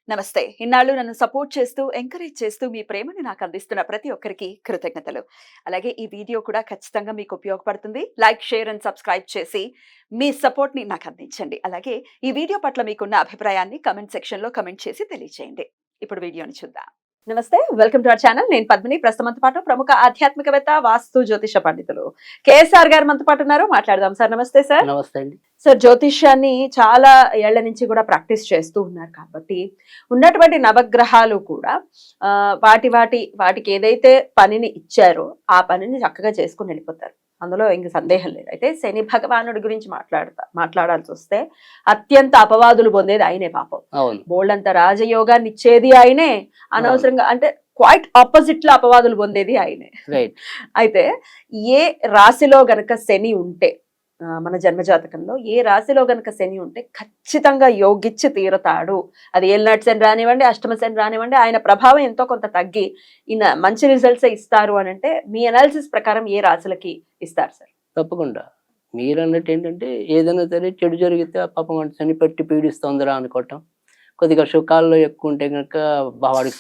నమస్తే. ఇన్నాళ్ళు నన్ను సపోర్ట్ చేస్తూ, ఎంకరేజ్ చేస్తూ మీ ప్రేమని నాకు అందిస్తున్న ప్రతి ఒక్కరికి కృతజ్ఞతలు. అలాగే ఈ వీడియో కూడా ఖచ్చితంగా మీకు ఉపయోగపడుతుంది. లైక్, షేర్ అండ్ సబ్స్క్రైబ్ చేసి మీ సపోర్ట్‌ని నాకు అందించండి. అలాగే ఈ వీడియో పట్ల మీకున్న అభిప్రాయాన్ని కామెంట్ సెక్షన్‌లో కామెంట్ చేసి తెలియజేయండి. ఇప్పుడు వీడియోని చూద్దాం. నమస్తే. Welcome to our channel. నేను పద్మిని. ప్రస్తుతం మనతో పాటు ప్రముఖ ఆధ్యాత్మికవేత్త, వాస్తు జ్యోతిష పండితులు కేఎస్ఆర్ గారు మనతో పాటు ఉన్నారు. మాట్లాడదాం సార్. నమస్తే సార్. నమస్తే అండి. సార్, జ్యోతిష్యాన్ని చాలా ఏళ్ల నుంచి కూడా ప్రాక్టీస్ చేస్తూ ఉన్నారు కాబట్టి ఉన్నటువంటి నవగ్రహాలు కూడా వాటికి ఏదైతే పనిని ఇచ్చారో ఆ పనిని చక్కగా చేసుకుని వెళ్ళిపోతారు. అందులో ఇంక సందేహం లేదు. అయితే శని భగవానుడి గురించి మాట్లాడాల్సి వస్తే అత్యంత అపవాదులు పొందేది ఆయనే పాపం. బోల్డంత రాజయోగాన్ని ఇచ్చేది ఆయనే, అనవసరంగా అంటే క్వైట్ ఆపోజిట్ లో అపవాదులు పొందేది ఆయనే. అయితే ఏ రాశిలో గనక శని ఉంటే, మన జన్మజాతకంలో ఏ రాశిలో గనక శని ఉంటే ఖచ్చితంగా యోగిచ్చి తీరతాడు. అది ఏలినాటి శని రానివ్వండి, అష్టమ శని రానివ్వండి, ఆయన ప్రభావం ఎంతో కొంత తగ్గి ఈయన మంచి రిజల్ట్స్ ఇస్తారు అని అంటే మీ అనాలిసిస్ ప్రకారం ఏ రాశులకి ఇస్తారు సార్? తప్పకుండా మీరు అన్నట్టు ఏంటంటే ఏదైనా సరే చెడు జరిగితే ఆ పాపం అంటే శని పెట్టి పీడిస్తుందిరా అనుకోవటం, కొద్దిగా సుఖాల్లో ఎక్కువ ఉంటే కనుక వాడికి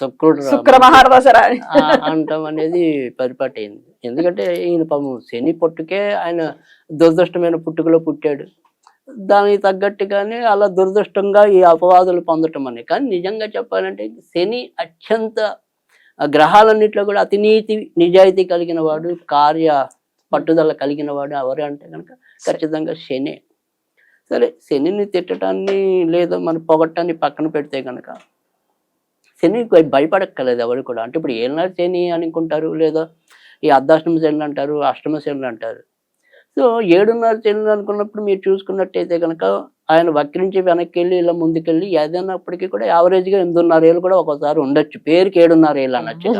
శుక్ర మహారదశరా అంటాం అనేది పరిపాటి అయింది. ఎందుకంటే ఈయన పాపం శని పుట్టుకే ఆయన దురదృష్టమైన పుట్టుకలో పుట్టాడు. దానికి తగ్గట్టుగానే అలా దురదృష్టంగా ఈ అపవాదులు పొందటం అని. కానీ నిజంగా చెప్పాలంటే శని అత్యంత గ్రహాలన్నింటిలో కూడా అతి నిజాయితీ కలిగిన వాడు, కార్య పట్టుదల కలిగిన వాడు ఎవరు అంటే కనుక ఖచ్చితంగా శని. సరే, శనిని తిట్టడాన్ని లేదా మన పొగట్టాన్ని పక్కన పెడితే కనుక శని భయపడక్కర్లేదు ఎవరు కూడా. అంటే ఇప్పుడు ఏళ్ళ శని అనుకుంటారు, లేదా ఈ అర్ధాష్టమ శని అంటారు, అష్టమ శని అంటారు. సో 7.5 శని అనుకున్నప్పుడు మీరు చూసుకున్నట్టయితే కనుక ఆయన వక్రించి వెనక్కి వెళ్ళి ఇలా ముందుకెళ్ళి ఏదైనప్పటికీ కూడా యావరేజ్గా 8.5 ఏళ్ళు కూడా ఒక్కోసారి ఉండొచ్చు. పేరుకి 7.5 ఏళ్ళు అనొచ్చు.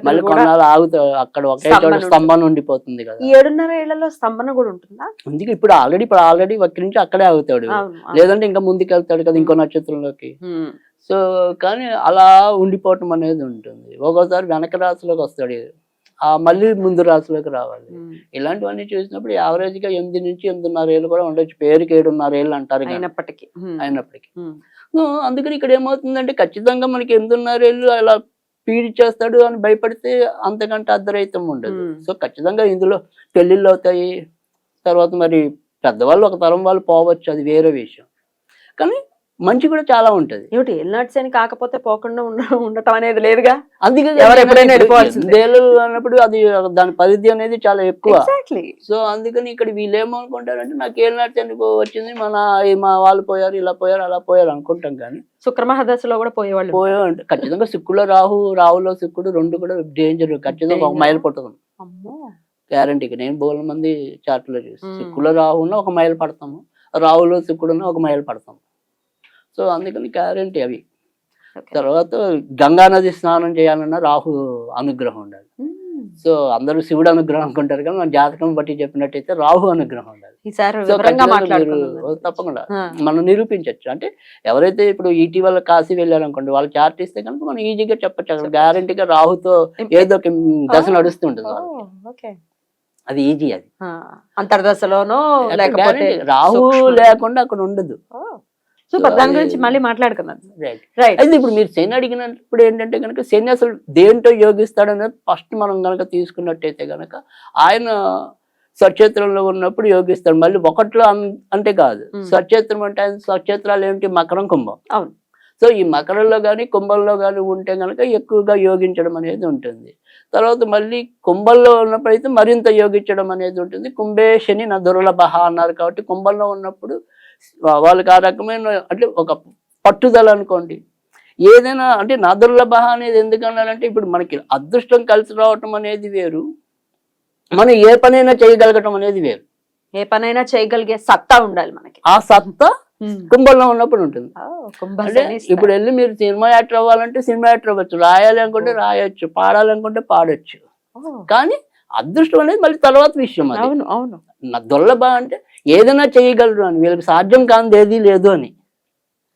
మళ్ళీ కొన్నాళ్ళు ఆగుతావు, అక్కడ ఒకే చోట స్తంభన ఉండిపోతుంది కదా. 7.5 ఏళ్లలో స్తంభన కూడా ఉంటుందా? అందుకే ఇప్పుడు ఆల్రెడీ వక్రించి అక్కడే ఆగుతాడు, లేదంటే ఇంకా ముందుకెళ్తాడు కదా ఇంకో నక్షత్రంలోకి. సో కానీ అలా ఉండిపోవటం అనేది ఉంటుంది. ఒక్కోసారి వెనక రాశిలోకి వస్తాడు, మళ్ళీ ముందు రాశిలోకి రావాలి. ఇలాంటివన్నీ చూసినప్పుడు యావరేజ్ గా 8 నుంచి 8.5 ఏళ్ళు కూడా ఉండొచ్చు. పేరుకి 7.5 ఏళ్ళు అంటారు అయినప్పటికీ. అందుకని ఇక్కడ ఏమవుతుందంటే ఖచ్చితంగా మనకి 8.5 ఏళ్ళు అలా పీడిచేస్తాడు అని భయపడితే అంతకంటే అర్ధరహితం ఉండదు. సో ఖచ్చితంగా ఇందులో పెళ్లిళ్ళు అవుతాయి, తర్వాత మరి పెద్దవాళ్ళు ఒక తరం వాళ్ళు పోవచ్చు, అది వేరే విషయం. కానీ మంచి కూడా చాలా ఉంటది. ఏమిటి ఎల్నాట్స్ అని కాకపోతే పోకుండా ఉండటం అనేది లేదుగా. అందుకే అన్నప్పుడు అది దాని పరిధి అనేది చాలా ఎక్కువ. సో అందుకని ఇక్కడ వీళ్ళు ఏమనుకుంటారంటే నాకు ఏళ్ళనాటి అని వచ్చింది, మా వాళ్ళు పోయారు, ఇలా పోయారు, అలా పోయారు అనుకుంటాం. కానీ శుక్రమహాదశలో కూడా పోయేవాళ్ళు ఖచ్చితంగా శుక్రులో రాహులో శుక్రుడు రెండు కూడా డేంజర్. ఖచ్చితంగా 1 మైల్ పడుతుంది గ్యారంటీగా. నేను బోల మంది చార్ట్లో చూసి శుక్రులో రాహులో 1 మైల్ పడతాము, రాహులో శుక్రుడున్న 1 మైల్ పడతాము. సో అందుకని గ్యారంటీ అవి. తర్వాత గంగా నది స్నానం చేయాలన్నా రాహు అనుగ్రహం ఉండాలి. సో అందరూ శివుడు అనుగ్రహం అనుకుంటారు, కానీ మన జాతకం బట్టి చెప్పినట్టయితే రాహు అనుగ్రహం ఉండాలి. తప్పకుండా మనం నిరూపించవచ్చు. అంటే ఎవరైతే ఇప్పుడు ఇటీవల కాశీ వెళ్ళారనుకోండి, వాళ్ళు చార్ట్ ఇస్తే కనుక మనం ఈజీగా చెప్పచ్చు. అక్కడ గ్యారంటీగా రాహుతో ఏదో ఒక దశ నడుస్తుంటుంది. అది ఈజీ. అది అంతర్దశలోనో లేకపోతే రాహు లేకుండా అక్కడ ఉండదు. దాని గురించి మళ్ళీ మాట్లాడుకున్నాం. అయితే ఇప్పుడు మీరు శని అడిగినప్పుడు ఏంటంటే కనుక శని అసలు దేంతో యోగిస్తాడు అనేది ఫస్ట్ మనం కనుక తీసుకున్నట్టయితే కనుక ఆయన స్వక్షేత్రంలో ఉన్నప్పుడు యోగిస్తాడు. మళ్ళీ ఒకటిలో అంటే కాదు, స్వక్షేత్రం అంటే ఆయన స్వక్షేత్రాలు ఏంటి? మకరం, కుంభం. అవును. సో ఈ మకరంలో కానీ కుంభంలో కానీ ఉంటే కనుక ఎక్కువగా యోగించడం అనేది ఉంటుంది. తర్వాత మళ్ళీ కుంభంలో ఉన్నప్పుడు అయితే మరింత యోగించడం అనేది ఉంటుంది. కుంభే శని నా దుర్లభ అన్నారు కాబట్టి కుంభంలో ఉన్నప్పుడు వాళ్ళకి ఆ రకమైన అంటే ఒక పట్టుదల అనుకోండి. ఏదైనా అంటే నా దుర్లభ అనేది ఎందుకన్నారంటే ఇప్పుడు మనకి అదృష్టం కలిసి రావటం అనేది వేరు, మనం ఏ పనైనా చేయగలగటం అనేది వేరు. ఏ పనైనా చేయగలిగే సత్తా ఉండాలి మనకి. ఆ సత్తా కుంభంలో ఉన్నప్పుడు ఉంటుంది. అంటే ఇప్పుడు వెళ్ళి మీరు సినిమా యాక్టర్ అవ్వాలంటే సినిమా యాక్టర్ అవ్వచ్చు, రాయాలి అనుకుంటే రాయొచ్చు, పాడాలనుకుంటే పాడొచ్చు. కానీ అదృష్టం అనేది మళ్ళీ తర్వాత విషయం. అవును అవును. నా దుర్లభ అంటే ఏదైనా చేయగలరు అని, వీళ్ళకి సాధ్యం కానిది ఏది లేదు అని.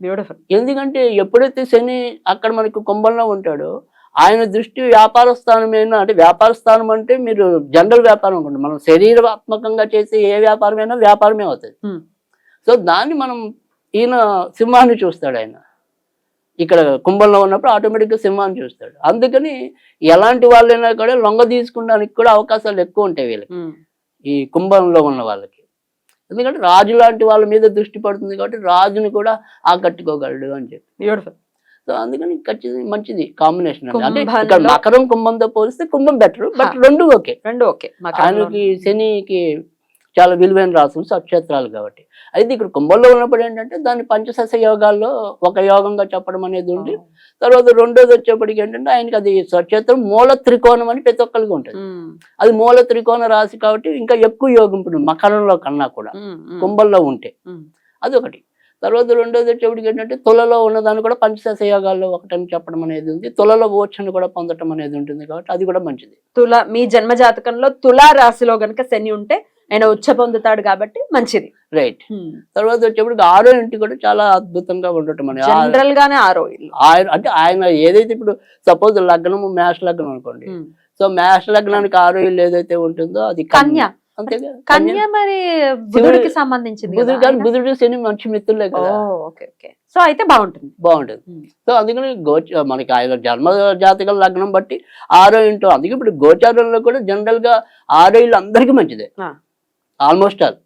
బ్యూటిఫుల్. ఎందుకంటే ఎప్పుడైతే శని అక్కడ మనకు కుంభంలో ఉంటాడో ఆయన దృష్టి వ్యాపార స్థానమైనా, అంటే వ్యాపార స్థానం అంటే మీరు జనరల్ వ్యాపారం అనుకోండి, మనం శరీరాత్మకంగా చేసే ఏ వ్యాపారమైనా వ్యాపారమే అవుతుంది. సో దాన్ని మనం ఈయన సింహాన్ని చూస్తాడు. ఆయన ఇక్కడ కుంభంలో ఉన్నప్పుడు ఆటోమేటిక్గా సింహాన్ని చూస్తాడు. అందుకని ఎలాంటి వాళ్ళైనా కూడా లొంగ తీసుకున్నానికి కూడా అవకాశాలు ఎక్కువ ఉంటాయి వీళ్ళకి, ఈ కుంభంలో ఉన్న వాళ్ళకి. ఎందుకంటే రాజు లాంటి వాళ్ళ మీద దృష్టి పడుతుంది కాబట్టి రాజుని కూడా ఆకట్టుకోగలడు అని చెప్పి. సో అందుకని ఖచ్చితంగా మంచిది కాంబినేషన్. అంటే ఇక్కడ మకరం కుంభంతో పోలిస్తే కుంభం బెటర్, బట్ రెండు ఓకే. ఆయనకి శనికి చాలా విలువైన రాసులు సక్షేత్రాలు కాబట్టి. అయితే ఇక్కడ కుంభంలో ఉన్నప్పుడు ఏంటంటే దాన్ని పంచసస్య యోగాల్లో ఒక యోగంగా చెప్పడం అనేది ఉంది. తర్వాత రెండోది వచ్చేప్పటికి ఏంటంటే ఆయనకి అది సక్షేత్రం మూల త్రికోణం అని ప్రతి ఒక్కరికి ఉంటుంది. అది మూల త్రికోణ రాశి కాబట్టి ఇంకా ఎక్కువ యోగం ఉంటుంది మకరంలో కన్నా కూడా కుంభంలో ఉంటే. అదొకటి. తర్వాత రెండోది వచ్చేప్పటికి ఏంటంటే తులలో ఉన్నదాన్ని కూడా పంచసస్య యోగాల్లో ఒకటని చెప్పడం అనేది ఉంది. తులలో ఓచను కూడా పొందటం అనేది ఉంటుంది కాబట్టి అది కూడా మంచిది. మీ జన్మ జాతకంలో తులా రాశిలో గనక శని ఉంటే ఆయన ఉచ్చ పొందుతాడు కాబట్టి మంచిది. రైట్. తర్వాత వచ్చేప్పటికి 6వ ఇంటి కూడా చాలా అద్భుతంగా ఉండటం అనేది జనరల్ గానే 6వ ఇల్లు. అంటే ఆయన ఏదైతే ఇప్పుడు సపోజ్ లగ్నము మేష లగ్నం అనుకోండి, సో మేష లగ్నానికి 6వ ఇల్లు ఏదైతే ఉంటుందో అది కన్య. అంతేగా, కన్య మరి బుధుడికి సంబంధించింది. బుధుడు శని మంచి మిత్రులే కదా. సో అయితే బాగుంటుంది. సో అందుకని మనకి ఆయన జన్మ జాతక లగ్నం బట్టి 6వ ఇంట్లో, అందుకే ఇప్పుడు గోచారంలో కూడా జనరల్ గా 6వ ఇల్లు అందరికీ మంచిదే ఆల్మోస్ట్ ఆల్.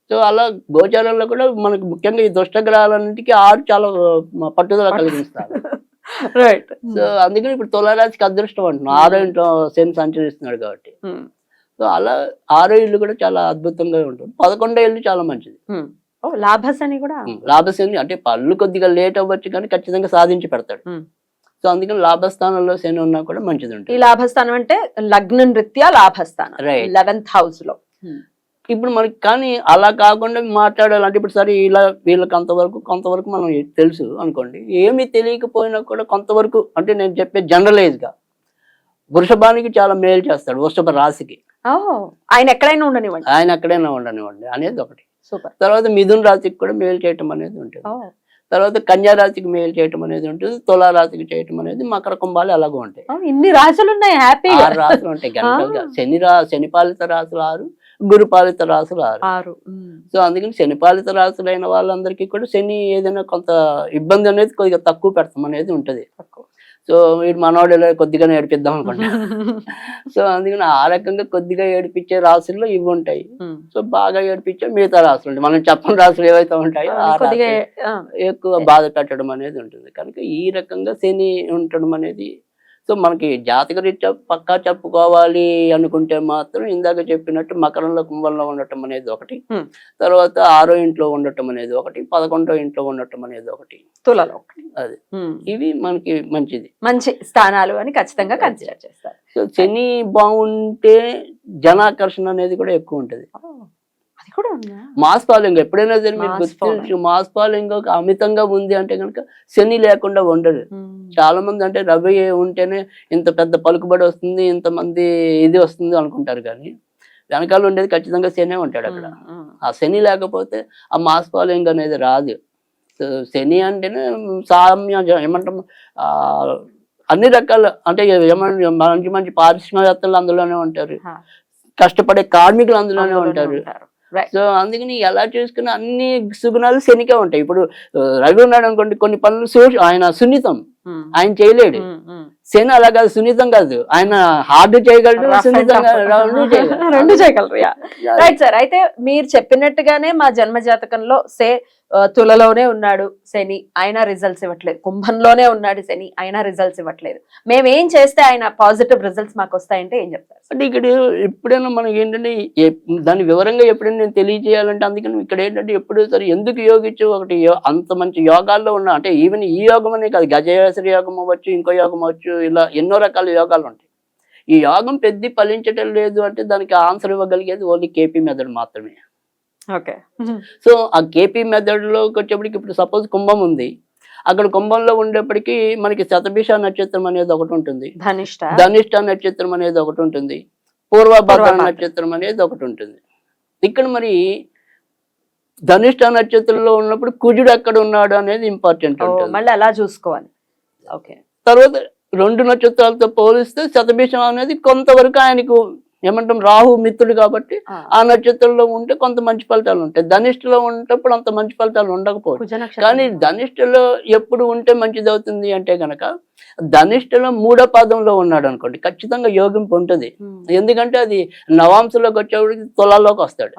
సో అలా గోచారంలో కూడా మనకు ముఖ్యంగా ఈ దుష్టగ్రహాలన్నింటికి 6 చాలా పట్టుదల కలిగిస్తారు. రైట్. సో అందుకని ఇప్పుడు తులారాశికి అదృష్టం అంటున్నాం 6వ ఇంట్లో శని సంచరిస్తున్నాడు కాబట్టి. సో అలా 6వ ఇల్లు కూడా చాలా అద్భుతంగా ఉంటుంది. 11వ ఇల్లు చాలా మంచిది. లాభశని కూడా, లాభశని అంటే పళ్ళు కొద్దిగా లేట్ అవ్వచ్చు కానీ ఖచ్చితంగా సాధించి పెడతాడు. సో అందుకని లాభస్థానంలో శని ఉన్నా కూడా మంచిది ఉంటుంది. ఈ లాభస్థానం అంటే లగ్నం రీత్యా లాభస్థానం 11th హౌస్ లో. ఇప్పుడు మనకి కానీ అలా కాకుండా మాట్లాడాలంటే ఇప్పుడు సరే ఇలా వీళ్ళకి కొంతవరకు మనం తెలుసు అనుకోండి, ఏమీ తెలియకపోయినా కూడా కొంతవరకు అంటే నేను చెప్పే జనరలైజ్ గా వృషభానికి చాలా మేలు చేస్తాడు, వృషభ రాశికి. ఆయన ఎక్కడైనా ఉండనివ్వండి అనేది ఒకటి. తర్వాత మిథున రాశికి కూడా మేలు చేయటం అనేది ఉంటుంది. తర్వాత కన్యా రాశికి మేలు చేయటం అనేది ఉంటుంది, తులా రాశికి చేయటం అనేది, మకర కుంభాలు అలాగే ఉంటాయి. ఇన్ని రాశులు ఉన్నాయి, 6 రాశులు ఉంటాయి గంటలుగా. శని పాలిత రాశులు 6, గురు పాలిత రాశులు 6. సో అందుకని శని పాలిత రాశులైన వాళ్ళందరికీ కూడా శని ఏదైనా కొంత ఇబ్బంది అనేది కొద్దిగా తక్కువ పెడతాం అనేది ఉంటది. సో వీడు మనవాడు కొద్దిగా ఏడిపిద్దాం అనుకుంటా. సో అందుకని ఆ రకంగా కొద్దిగా ఏడిపించే రాశుల్లో ఇవి ఉంటాయి. సో బాగా ఏడిపించే మిగతా రాశులు ఉంటాయి. మనం చెప్పని రాశులు ఏవైతే ఉంటాయో ఎక్కువ బాధ పెట్టడం అనేది ఉంటుంది. కనుక ఈ రకంగా శని ఉండడం అనేది, సో మనకి జాతక రీత్యా పక్కా చెప్పుకోవాలి అనుకుంటే మాత్రం ఇందాక చెప్పినట్టు మకరంలో కుంభంలో ఉండటం అనేది ఒకటి, తర్వాత 6వ ఇంట్లో ఉండటం అనేది ఒకటి, 11వ ఇంట్లో ఉండటం అనేది ఒకటి, తులలో అది. ఇవి మనకి మంచి స్థానాలు అని ఖచ్చితంగా కన్సిడర్ చేస్తారు. సో శని బాగుంటే జనాకర్షణ అనేది కూడా ఎక్కువ ఉంటది. మాస్ ఫాలోయింగ్ ఎప్పుడైనా సరే మీరు గుర్తించు, మాస్ ఫాలోయింగ్ అమితంగా ఉంది అంటే కనుక శని లేకుండా ఉండదు. చాలా మంది అంటే రవి ఉంటేనే ఇంత పెద్ద పలుకుబడి వస్తుంది, ఇంతమంది ఇది వస్తుంది అనుకుంటారు, కానీ వెనకాల ఉండేది ఖచ్చితంగా శనే ఉంటాడు అక్కడ. ఆ శని లేకపోతే ఆ మాస్ ఫాలోయింగ్ అనేది రాదు. సో శని అంటేనే సామ్య ఏమంటాం, అన్ని రకాల అంటే మంచి మంచి పారిశ్రామికవేత్తలు అందులోనే ఉంటారు, కష్టపడే కార్మికులు అందులోనే ఉంటారు. సో అందుకని ఎలా చూసుకున్నా అన్ని సుగుణాలు శనికే ఉంటాయి. ఇప్పుడు రవి ఉన్నాడు అనుకోండి, కొన్ని పనులు ఆయన సున్నితం, ఆయన చేయలేడు. శని అలా కాదు, సున్నితం కాదు, ఆయన హార్డ్ చేయగలడు, సున్నితంగా రెండు చేయగలరు. Right sir. అయితే మీరు చెప్పినట్టుగానే మా జన్మ జాతకంలో తులలోనే ఉన్నాడు శని, ఆయన రిజల్ట్స్ ఇవ్వట్లేదు. కుంభంలోనే ఉన్నాడు శని, ఆయన రిజల్ట్స్ ఇవ్వట్లేదు. మేమేం చేస్తే ఆయన పాజిటివ్ రిజల్ట్స్ మాకు వస్తాయంటే ఏం చెప్తారు? అంటే ఇక్కడ ఎప్పుడైనా మనకి ఏంటంటే దాని వివరంగా ఎప్పుడైనా నేను తెలియజేయాలంటే, అందుకని ఇక్కడ ఏంటంటే ఎప్పుడు సరే ఎందుకు యోగించు ఒకటి అంత మంచి యోగాల్లో ఉన్నా, అంటే ఈవెన్ ఈ యోగం అనే కాదు, గజేశ్వరి యోగం అవ్వచ్చు, ఇంకో యోగం అవ్వచ్చు, ఇలా ఎన్నో రకాల యోగాలు ఉంటాయి. ఈ యోగం పెద్ద ఫలించటం లేదు అంటే దానికి ఆన్సర్ ఇవ్వగలిగేది ఓన్లీ కేపీ మెథడ్ మాత్రమే. ఓకే. సో ఆ కేపీ మెథడ్ లోకి వచ్చేప్పటికి ఇప్పుడు సపోజ్ కుంభం ఉంది, అక్కడ కుంభంలో ఉండేప్పటికీ మనకి శతభిష నక్షత్రం అనేది ఒకటి ఉంటుంది, ధనిష్ట నక్షత్రం అనేది ఒకటి ఉంటుంది, పూర్వభద్ర నక్షత్రం అనేది ఒకటి ఉంటుంది. ఇక్కడ మరి ధనిష్ట నక్షత్రంలో ఉన్నప్పుడు కుజుడు ఎక్కడ ఉన్నాడు అనేది ఇంపార్టెంట్ ఉంటుంది, మళ్ళీ అలా చూసుకోవాలి. ఓకే. తర్వాత 2 నక్షత్రాలతో పోలిస్తే శతభిషం అనేది కొంతవరకు ఆయనకు ఏమంటాం రాహు మిత్రుడు కాబట్టి ఆ నక్షత్రంలో ఉంటే కొంత మంచి ఫలితాలు ఉంటాయి. ధనిష్ఠలో ఉన్నప్పుడు అంత మంచి ఫలితాలు ఉండకపోవచ్చు. కుజ నక్షత్రం. కానీ ధనిష్ఠలో ఎప్పుడు ఉంటే మంచిది అవుతుంది అంటే గనక ధనిష్ఠలో 3వ పాదంలో ఉన్నాడు అనుకోండి, ఖచ్చితంగా యోగింపు ఉంటుంది. ఎందుకంటే అది నవాంశంలోకి వచ్చేవాడికి తులాల్లోకి వస్తాడు.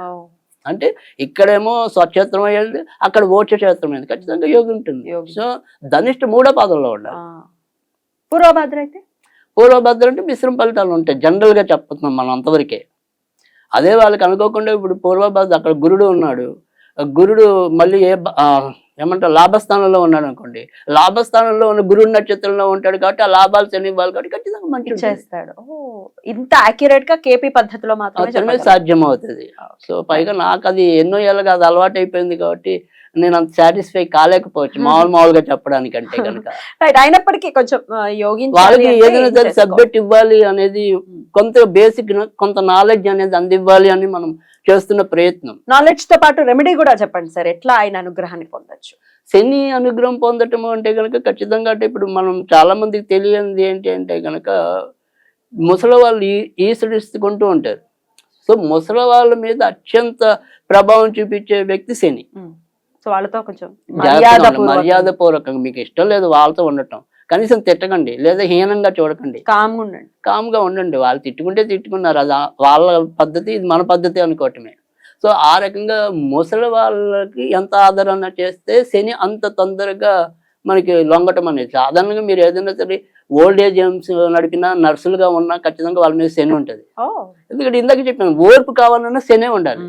అంటే ఇక్కడేమో స్వక్షేత్రం అయ్యేది, అక్కడ ఓక్ష క్షేత్రం అయింది, ఖచ్చితంగా యోగి ఉంటుంది. సో ధనిష్ఠ 3వ పాదంలో ఉండాలి. పూర్వభద్ర అయితే పూర్వభద్ర అంటే మిశ్రమ ఫలితాలు ఉంటాయి జనరల్ గా చెప్తున్నాం మనం అంతవరకే. అదే వాళ్ళకి అనుకోకుండా ఇప్పుడు పూర్వభద్ర అక్కడ గురుడు ఉన్నాడు, గురుడు మళ్ళీ ఏమంటారు లాభస్థానంలో ఉన్నాడు అనుకోండి, లాభస్థానంలో ఉన్న గురుడు నక్షత్రంలో ఉంటాడు కాబట్టి ఆ లాభాలు శని ఇవ్వాలి కాబట్టి ఖచ్చితంగా మంచి చేస్తాడు. ఇంత అక్యురేట్ గా కేపీ పద్ధతిలో మాత్రమే సాధ్యం అవుతుంది. సో పైగా నాకు అది ఎన్నో ఏళ్ళగా అది అలవాటు అయిపోయింది కాబట్టి నేను అంత సాటిస్ఫై కాలేకపోవచ్చు మామూలుగా చెప్పడానికంటే కనుక. అయినప్పటికీ కొంచెం వాళ్ళకి ఏదైనా సరే సబ్జెక్ట్ ఇవ్వాలి అనేది కొంత బేసిక్ కొంత నాలెడ్జ్ అనేది అందివ్వాలి అని మనం చేస్తున్న ప్రయత్నం. నాలెడ్జ్ తో పాటు రెమెడీ కూడా చెప్పండి సార్, ఎట్లా ఆయన అనుగ్రహాన్ని పొందొచ్చు? శని అనుగ్రహం పొందటం అంటే కనుక ఖచ్చితంగా అంటే ఇప్పుడు మనం చాలా మందికి తెలియనిది ఏంటి అంటే కనుక ముసలి వాళ్ళు ఈసడిస్తుకుంటూ ఉంటారు. సో ముసలి వాళ్ళ మీద అత్యంత ప్రభావం చూపించే వ్యక్తి శని. సో వాళ్ళతో కొంచెం మర్యాదపూర్వకంగా, మీకు ఇష్టం లేదు వాళ్ళతో ఉండటం, కనీసం తిట్టకండి లేదా హీనంగా చూడకండి, కామ్గా ఉండండి. వాళ్ళు తిట్టుకుంటే తిట్టుకున్నారు, అది వాళ్ళ పద్ధతి, ఇది మన పద్ధతి అనుకోవటమే. సో ఆ రకంగా ముసలి వాళ్ళకి ఎంత ఆదరణ చేస్తే శని అంత తొందరగా మనకి లొంగటం అనేది. సాధారణంగా మీరు ఏదైనా సరే ఓల్డ్ ఏజ్ హోమ్స్ నడిపినా నర్సులుగా ఉన్నా ఖచ్చితంగా వాళ్ళ మీద శని ఉంటుంది. ఎందుకంటే ఇందాక చెప్పాను ఓర్పు కావాలన్నా శనే ఉండాలి.